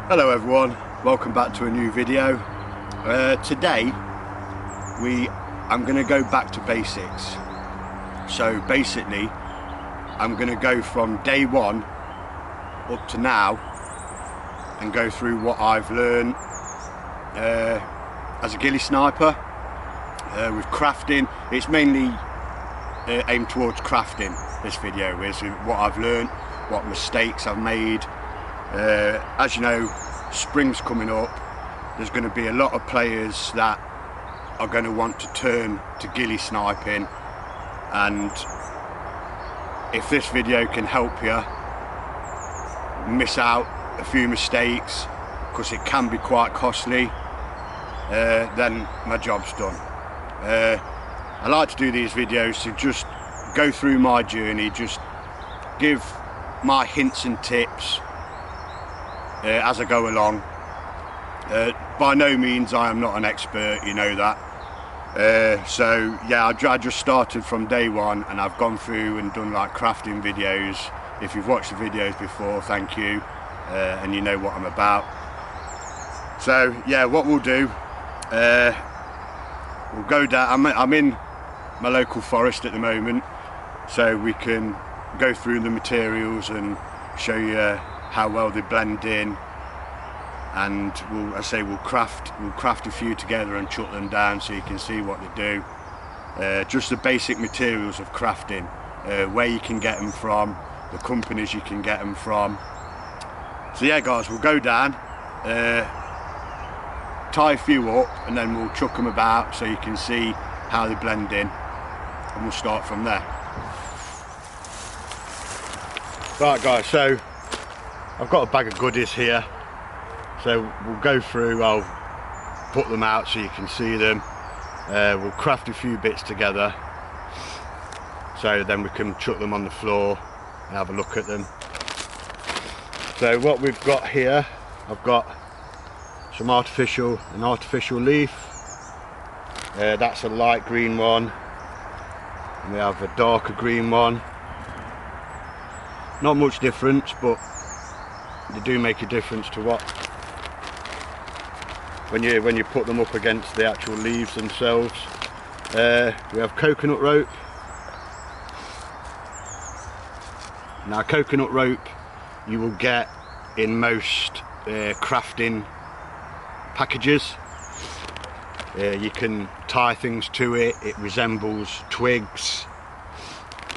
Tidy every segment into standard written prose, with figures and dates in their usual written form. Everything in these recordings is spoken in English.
Hello everyone, welcome back to a new video. Today I'm going to go back to basics. So basically I'm going to go from day one up to now and go through what I've learned as a ghillie sniper with crafting. It's mainly aimed towards crafting. This video is what I've learned, what mistakes I've made. As you know, spring's coming up. There's going to be a lot of players that are going to want to turn to ghillie sniping, and if this video can help you miss out a few mistakes, because it can be quite costly, then my job's done. I like to do these videos to just go through my journey, just give my hints and tips as I go along. By no means I am not an expert, you know that. So yeah, I just started from day one, and I've gone through and done like crafting videos. If you've watched the videos before, thank you, and you know what I'm about. So yeah, what we'll do, we'll go down. I'm in my local forest at the moment, so we can go through the materials and show you how well they blend in, and we'll craft a few together and chuck them down so you can see what they do. Just the basic materials of crafting, where you can get them from, the companies you can get them from. So yeah guys, we'll go down, tie a few up, and then we'll chuck them about so you can see how they blend in, and we'll start from there. Right guys, so I've got a bag of goodies here, so we'll go through. I'll put them out so you can see them. We'll craft a few bits together, so then we can chuck them on the floor and have a look at them. So what we've got here, I've got an artificial leaf. That's a light green one, and we have a darker green one. Not much difference, but they do make a difference to what when you put them up against the actual leaves themselves. We have coconut rope. Now coconut rope you will get in most crafting packages. You can tie things to it. It resembles twigs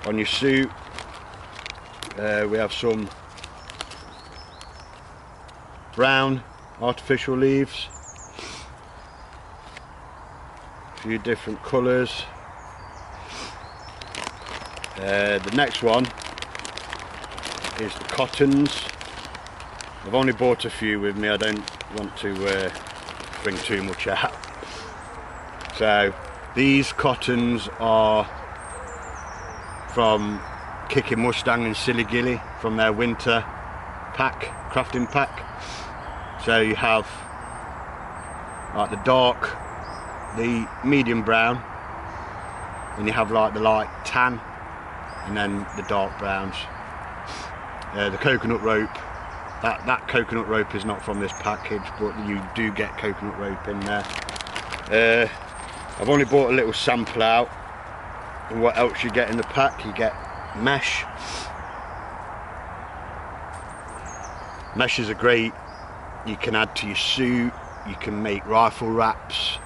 on your suit. We have some brown artificial leaves, a few different colours. The next one is the cottons. I've only bought a few with me, I don't want to bring too much out. So these cottons are from Kicking Mustang and Silly Ghillie, from their winter pack, crafting pack. So you have like the medium brown, and you have like the light tan, and then the dark browns. The coconut rope, that coconut rope is not from this package, but you do get coconut rope in there. I've only bought a little sample out. And what else you get in the pack? You get mesh. Meshes are great. You can add to your suit. You can make rifle wraps.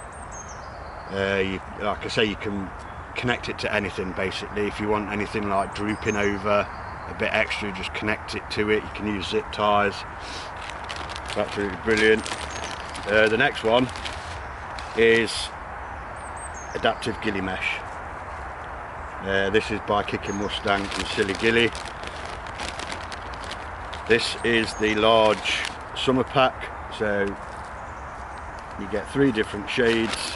Like I say, you can connect it to anything basically. If you want anything like drooping over a bit extra, just connect it to it. You can use zip ties. It's absolutely brilliant. The next one is adaptive ghillie mesh. This is by Kicking Mustang and Silly Ghillie. This is the large summer pack, so you get 3 different shades.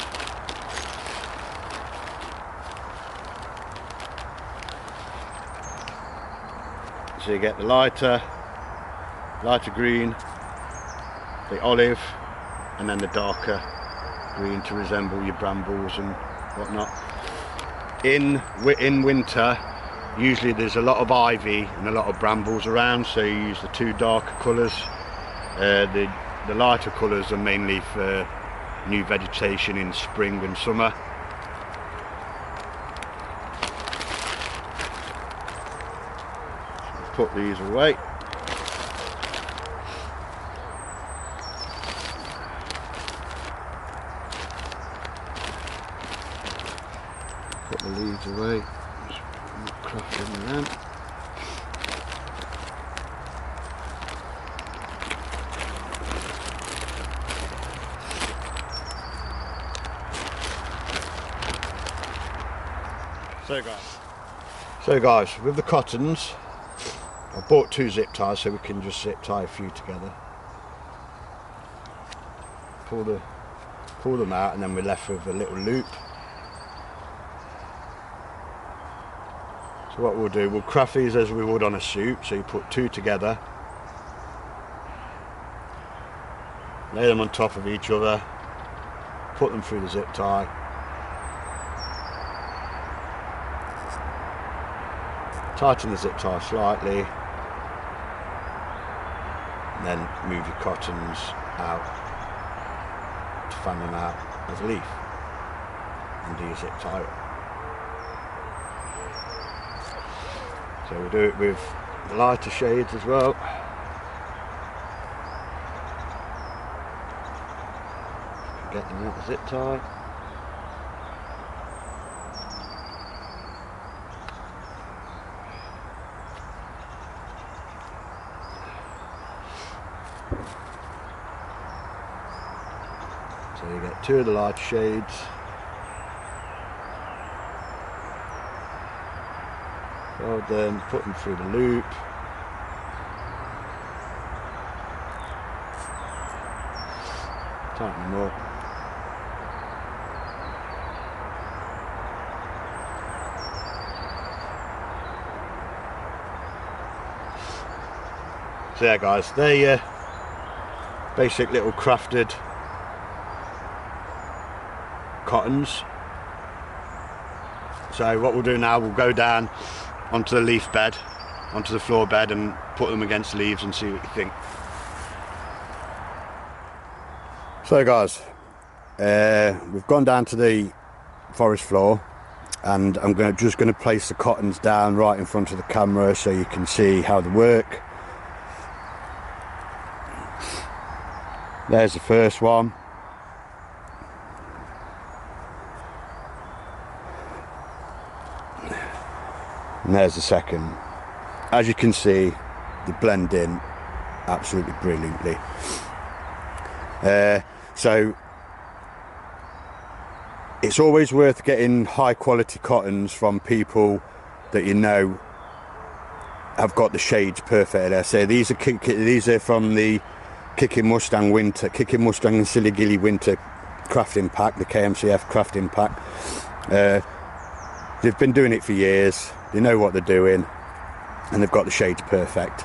So you get the lighter green, the olive, and then the darker green to resemble your brambles and whatnot. In winter, usually there's a lot of ivy and a lot of brambles around, so you use the 2 darker colours. The lighter colours are mainly for new vegetation in spring and summer. So put these away. Put the leaves away. Just craft them around. So guys, with the cottons, I bought 2 zip ties so we can just zip tie a few together. Pull them out, and then we're left with a little loop. So what we'll do, we'll craft these as we would on a suit. So you put 2 together, lay them on top of each other, put them through the zip tie. Tighten the zip tie slightly, and then move your cottons out to fan them out as a leaf, and do your zip tie up. So we'll do it with the lighter shades as well. Get them out the zip tie. So you get 2 of the light shades. Fold them, put them through the loop. Tighten them up. So yeah guys, they're basic little crafted cottons. So what we'll do now, we'll go down onto the leaf bed, onto the floor bed, and put them against the leaves and see what you think. So guys, we've gone down to the forest floor, and I'm just going to place the cottons down right in front of the camera so you can see how they work. There's the first one. And there's the second. As you can see, they blend in absolutely brilliantly. So it's always worth getting high quality cottons from people that you know have got the shades perfect. So these are from the Kicking Mustang and Silly Ghillie winter crafting pack, the KMCF crafting pack. They've been doing it for years. They know what they're doing, and they've got the shades perfect.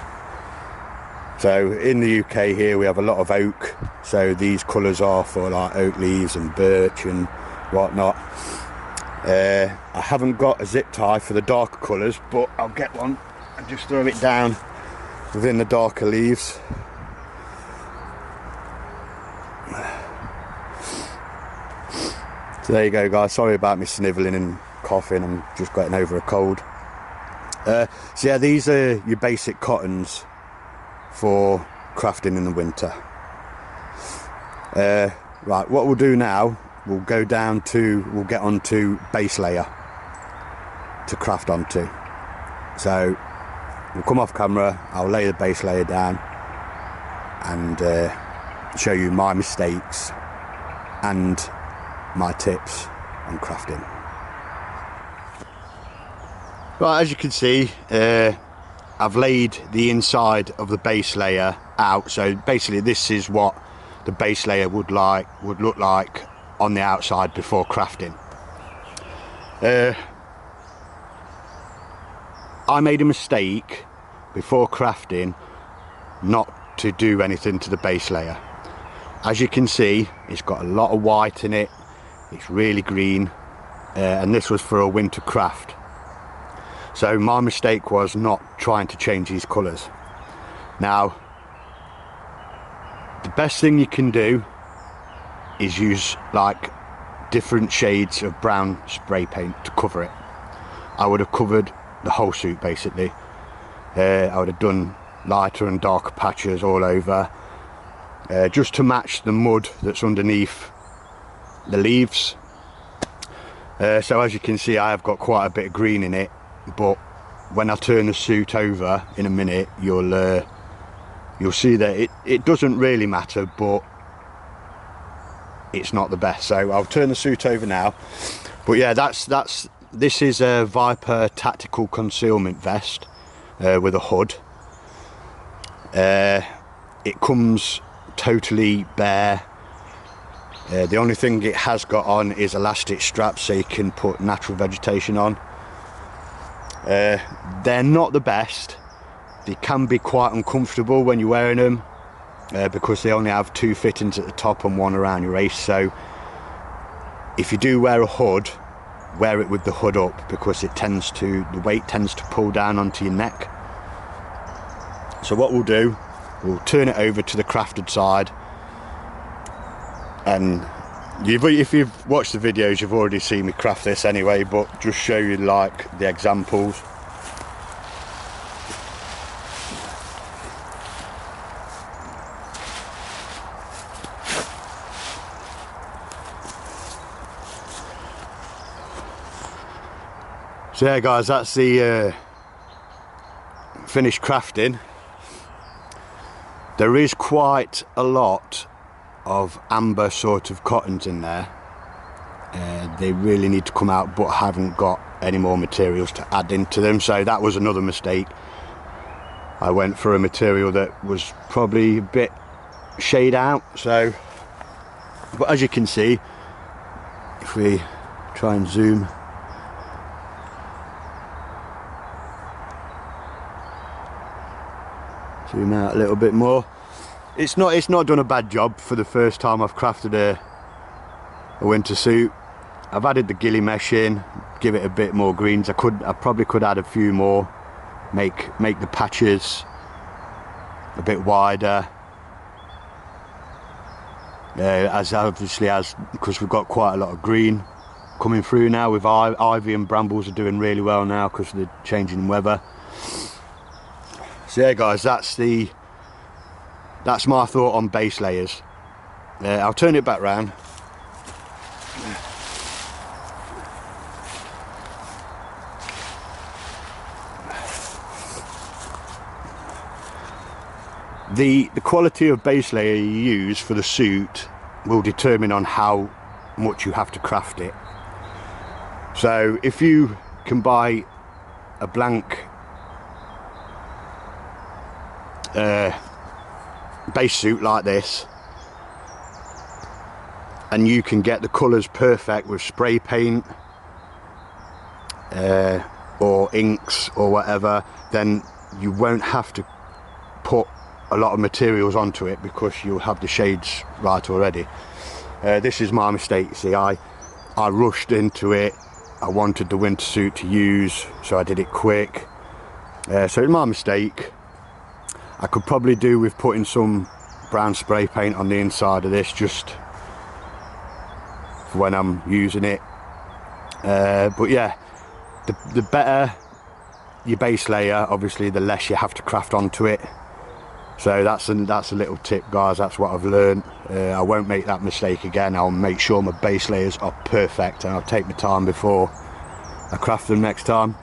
So in the UK here we have a lot of oak, so these colours are for like oak leaves and birch and whatnot. I haven't got a zip tie for the darker colours, but I'll get one and just throw it down within the darker leaves. So there you go guys, sorry about me snivelling and coughing, I'm just getting over a cold. So yeah, these are your basic cottons for crafting in the winter. Right, what we'll do now, we'll get onto base layer to craft onto. So we'll come off camera, I'll lay the base layer down and show you my mistakes and my tips on crafting. Right, as you can see, I've laid the inside of the base layer out. So basically this is what the base layer would look like on the outside before crafting. I made a mistake before crafting not to do anything to the base layer. As you can see, it's got a lot of white in it, it's really green, and this was for a winter craft. So my mistake was not trying to change these colours. Now, The best thing you can do is use like different shades of brown spray paint to cover it. I would have covered the whole suit basically. I would have done lighter and darker patches all over, just to match the mud that's underneath the leaves. So as you can see, I have got quite a bit of green in it, but when I turn the suit over in a minute, you'll see that it doesn't really matter, but it's not the best. So I'll turn the suit over now. But yeah, this is a Viper tactical concealment vest with a hood. It comes totally bare. The only thing it has got on is elastic straps, so you can put natural vegetation on. They're not the best. They can be quite uncomfortable when you're wearing them, because they only have 2 fittings at the top and 1 around your waist. So if you do wear a hood, wear it with the hood up, because the weight tends to pull down onto your neck. So what we'll do, we'll turn it over to the crafted side, and if you've watched the videos, you've already seen me craft this anyway, but just show you like the examples. So yeah guys, that's the finished crafting. There is quite a lot of amber sort of cottons in there. They really need to come out, but haven't got any more materials to add into them, so that was another mistake. I went for a material that was probably a bit shade out. So, but as you can see, if we try and zoom out a little bit more, it's not done a bad job for the first time I've crafted a winter suit. I've added the ghillie mesh in, give it a bit more greens. I probably could add a few more, make the patches a bit wider, because we've got quite a lot of green coming through now. With ivy and brambles are doing really well now because of the changing weather. So yeah guys, that's my thought on base layers. I'll turn it back round. The quality of base layer you use for the suit will determine on how much you have to craft it. So if you can buy a blank base suit like this, and you can get the colours perfect with spray paint or inks or whatever, then you won't have to put a lot of materials onto it, because you'll have the shades right already. This is my mistake. See, I rushed into it. I wanted the winter suit to use, so I did it quick. So it's my mistake. I could probably do with putting some brown spray paint on the inside of this, just for when I'm using it. But yeah, the better your base layer, obviously the less you have to craft onto it. So that's a little tip guys, that's what I've learned. I won't make that mistake again. I'll make sure my base layers are perfect, and I'll take my time before I craft them next time.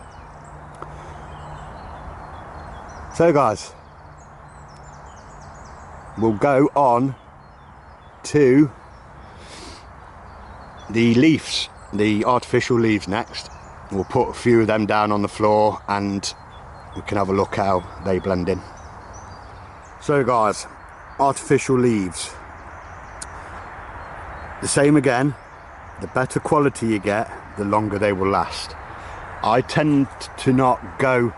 So guys, we'll go on to the leaves, the artificial leaves next. We'll put a few of them down on the floor and we can have a look how they blend in. So guys, artificial leaves, the same again. The better quality you get, the longer they will last. I tend to not go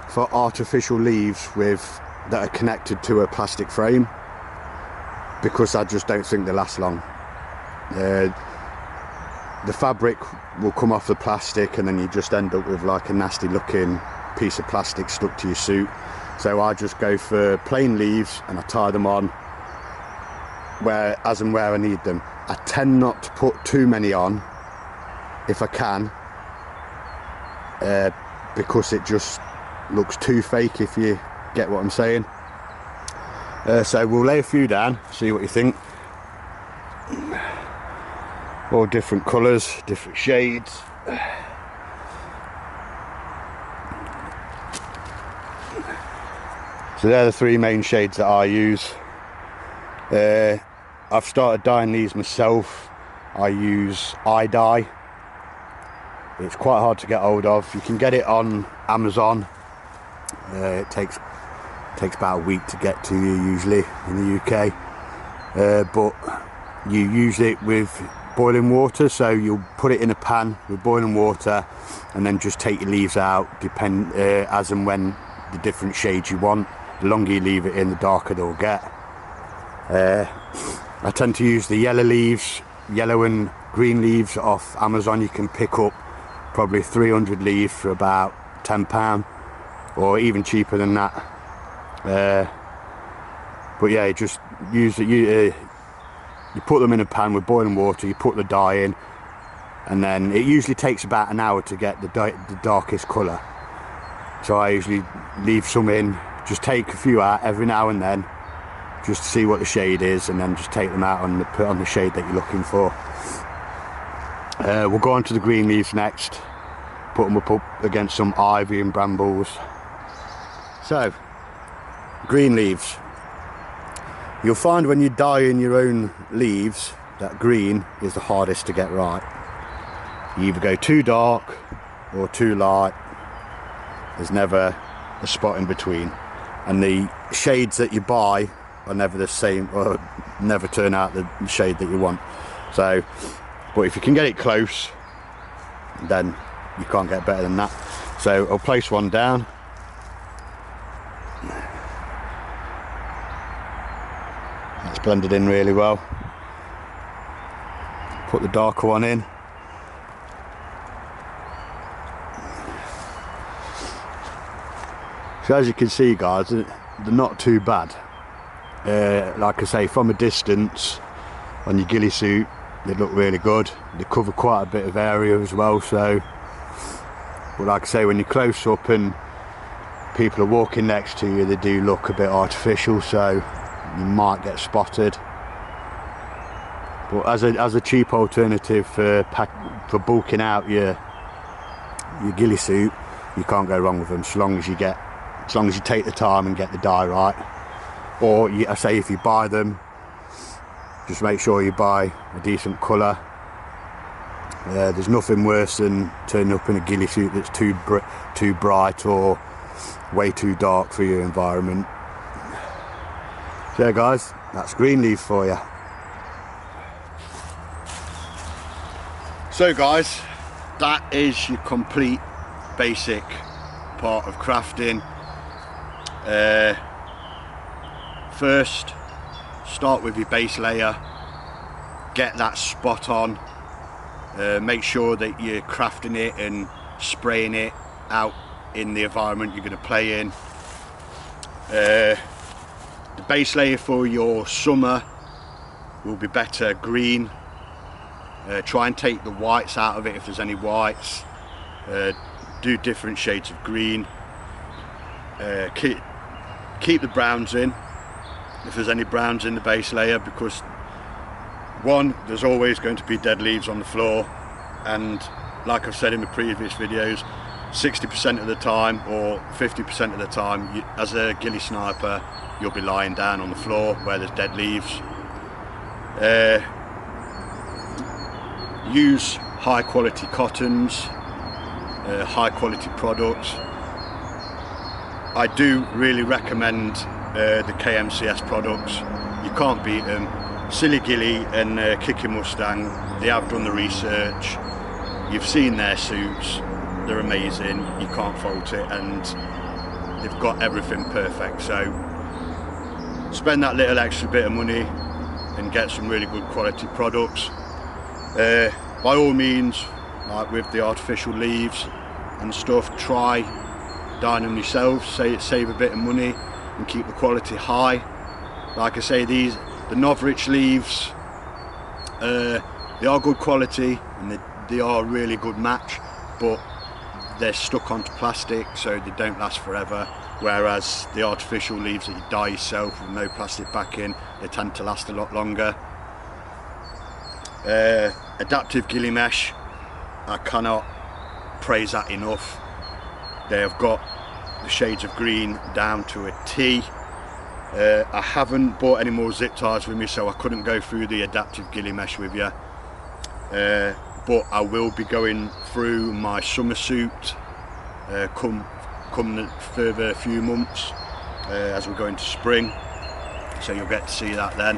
for artificial leaves that are connected to a plastic frame, because I just don't think they last long. The fabric will come off the plastic, and then you just end up with like a nasty looking piece of plastic stuck to your suit. So I just go for plain leaves and I tie them on, as and where I need them. I tend not to put too many on if I can, because it just looks too fake, if you get what I'm saying. So we'll lay a few down, see what you think. All different colours, different shades. So they're the three main shades that I use. I've started dyeing these myself. I use eye dye. It's quite hard to get hold of. You can get it on Amazon. It takes about a week to get to you usually in the UK. But you use it with boiling water, so you'll put it in a pan with boiling water and then just take your leaves out, as and when the different shades you want. The longer you leave it in, the darker they'll get. I tend to use the yellow and green leaves off Amazon. You can pick up probably 300 leaves for about £10, or even cheaper than that. But yeah, you just use it. You put them in a pan with boiling water, you put the dye in, and then it usually takes about an hour to get the darkest colour. So I usually leave some in, just take a few out every now and then, just to see what the shade is, and then just take them out and put on the shade that you're looking for. We'll go on to the green leaves next, put them up against some ivy and brambles. So, green leaves. You'll find when you're dyeing your own leaves that green is the hardest to get right. You either go too dark or too light. There's never a spot in between, and the shades that you buy are never the same, or never turn out the shade that you want. So, but if you can get it close, then you can't get better than that. So I'll place one down. That's blended in really well. Put the darker one in. So as you can see, guys, they're not too bad. Like I say, from a distance on your ghillie suit, they look really good. They cover quite a bit of area as well. So, but like I say, when you're close up and people are walking next to you, they do look a bit artificial, so you might get spotted. But as a cheap alternative for bulking out your ghillie suit, you can't go wrong with them, as long as you take the time and get the dye right. Or I say, if you buy them, just make sure you buy a decent colour. There's nothing worse than turning up in a ghillie suit that's too bright or way too dark for your environment. So guys, that's green leaf for you. So guys, that is your complete basic part of crafting. First, start with your base layer, get that spot on, make sure that you're crafting it and spraying it out in the environment you're going to play in. The base layer for your summer will be better green. Try and take the whites out of it if there's any whites. Do different shades of green. Keep the browns in if there's any browns in the base layer, because one, there's always going to be dead leaves on the floor, and like I've said in the previous videos, 60% of the time or 50% of the time, as a ghillie sniper, you'll be lying down on the floor where there's dead leaves. Use high quality cottons, high quality products. I do really recommend the KMCS products. You can't beat them. Silly Ghillie and Kicking Mustang, they have done the research. You've seen their suits, they're amazing, you can't fault it, and they've got everything perfect. So spend that little extra bit of money and get some really good quality products. By all means, like with the artificial leaves and stuff, try dyeing them yourselves, save a bit of money and keep the quality high. Like I say, the the Novrich leaves, they are good quality and they are a really good match, but they're stuck onto plastic, so they don't last forever, whereas the artificial leaves that you dye yourself with no plastic backing, they tend to last a lot longer. Adaptive ghillie mesh, I cannot praise that enough. They have got the shades of green down to a T. I haven't bought any more zip ties with me, so I couldn't go through the adaptive ghillie mesh with you, but I will be going through my summer suit come the further few months as we go into spring, so you'll get to see that then.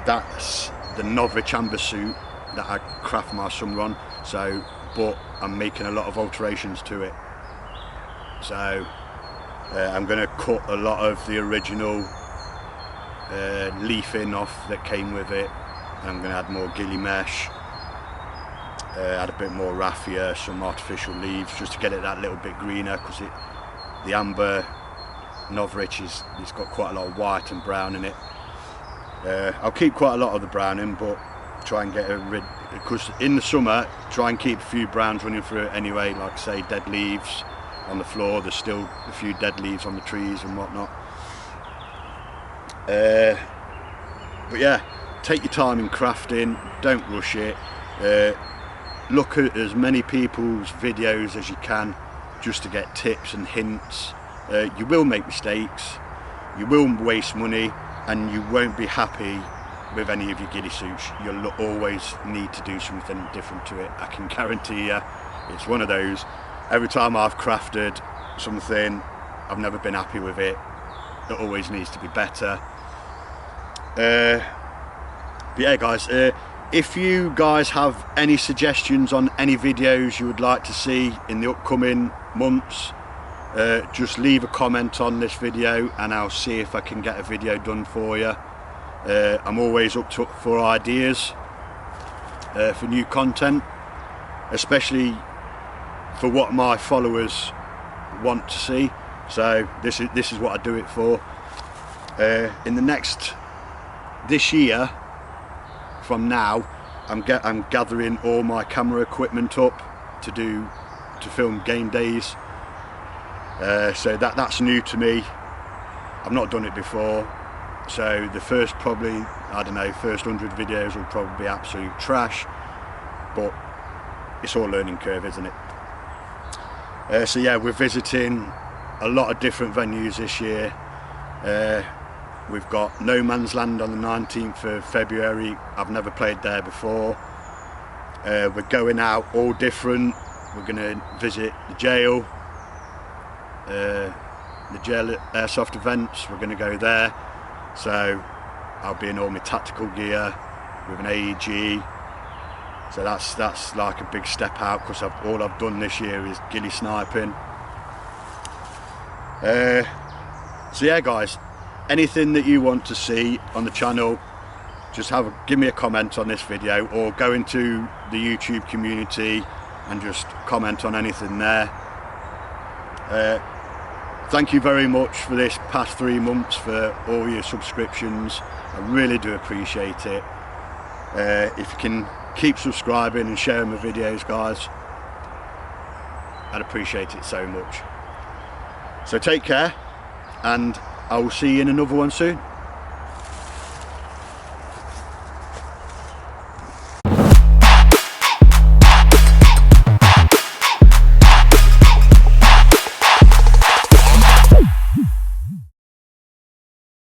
That's the Novrich amber suit that I craft my summer on, so but I'm making a lot of alterations to it, so I'm going to cut a lot of the original leafing off that came with it. I'm going to add more ghillie mesh, add a bit more raffia, some artificial leaves, just to get it that little bit greener, because the amber Novrich it's got quite a lot of white and brown in it. I'll keep quite a lot of the brown in, but try and get rid, because in the summer try and keep a few browns running through it anyway, like say dead leaves on the floor, there's still a few dead leaves on the trees and whatnot. But yeah, take your time in crafting, don't rush it. Look at as many people's videos as you can, just to get tips and hints. You will make mistakes, you will waste money, and you won't be happy with any of your ghillie suits. You'll always need to do something different to it. I can guarantee you, it's one of those. Every time I've crafted something, I've never been happy with it. It always needs to be better. But yeah guys, if you guys have any suggestions on any videos you would like to see in the upcoming months, just leave a comment on this video and I'll see if I can get a video done for you. I'm always up for ideas for new content, especially for what my followers want to see. So this is what I do it for. In this year from now, I'm gathering all my camera equipment up to film game days. So that's new to me. I've not done it before. So the first first 100 videos will probably be absolute trash, but it's all learning curve, isn't it? So yeah, we're visiting a lot of different venues this year. We've got No Man's Land on the 19th of February. I've never played there before. We're going out all different. We're going to visit the jail airsoft events. We're going to go there. So I'll be in all my tactical gear with an AEG. So that's like a big step out, because all I've done this year is ghillie sniping. So yeah guys, anything that you want to see on the channel, just give me a comment on this video, or go into the YouTube community and just comment on anything there. Thank you very much for this past 3 months, for all your subscriptions. I really do appreciate it. If you can keep subscribing and sharing my videos guys, I'd appreciate it so much. So take care, and I will see you in another one soon.